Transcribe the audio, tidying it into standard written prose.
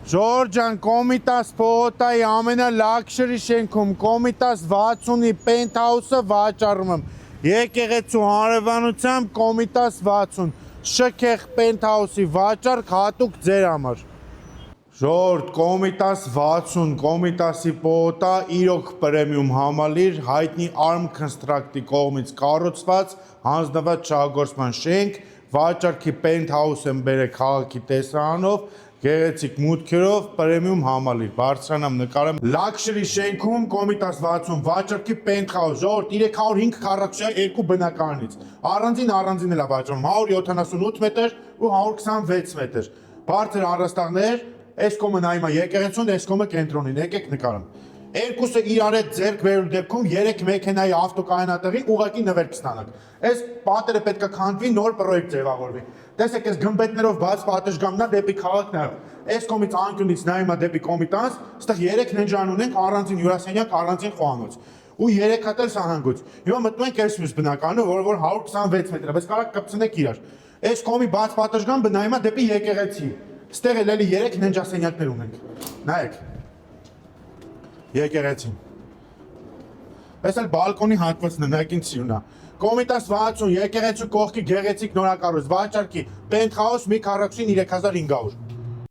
Ժորժան, Կոմիտաս փողոտայի ամենալաքշերի շենքում Կոմիտաս 60-ի պենթհաուսը վաճառում եմ։ Եկեղեցու հարևանությամբ Կոմիտաս 60, շքեղ պենթհաուսի վաճառք հատուկ ձեր համար։ Ժորժ, Կոմիտաս 60, Կոմիտասի փողոտա իրոք պրեմիում համալիր, հայտնի Arm Construct-ի կողմից կառուցված հանձնված շահգործման շենք, վաճառքի պենթհաուս եմ բերել քաղաքի տեսարանով, գեղեցիկ մուտքերով, պրեմիում համալիր, բարձրանամ նկարեմ։ Լաքշերի շենքում Կոմիտաս 60 վաճառքի պենթհաուս, ժողովուրդ 305 քառակուսի 2 բնակարանից։ Առանձին էլ է վաճառում 178 մետր ու 126 մետր։ Բարձր առաստաղներ, այս կողմը նայում է եկեղեցուն, այս կողմը կենտրոնին, եկեք նկարեմ։ Երկուսը իրար հետ ձեռք բերելու դեպքում 3 մեքենայի ավտոկայանատեղին ուղղակի նվեր կստանաք։ Այս պատերը պետք է քանդվի, նոր պրոյեկտ ձևավորվի։ Տեսեք, այս գմբեթներով բաց պատշգամբն է դեպի քաղաքն է։ Այս կողմից անկյունից նայում է դեպի Կոմիտաս, այստեղ 3 ննջարան ունենք, առանձին հյուրասենյակ, առանձին խոհանոց։ Ու 3 հատ էլ սահանգոց։ Հիմա մտնում ենք այս մյուս բնակարանը, որ 126 մետր է, բայց կարող կպցնեք իրար։ Այս կողմի բաց պատշգամբը նայում է դեպի եկեղեցի։ Ստեղ էլ էլի 3 ննջասենյակներ ունենք։ Նայեք։ Եկեղեցին։ Այս էլ բալկոնի հատվածն է, նայեք ինչ սիրուն է։ Կոմիտաս 60 եկեղեցու կողքի գեղեցիկ նորակառույց վաճառքի պենթհաուս մի քառակուսին 3500։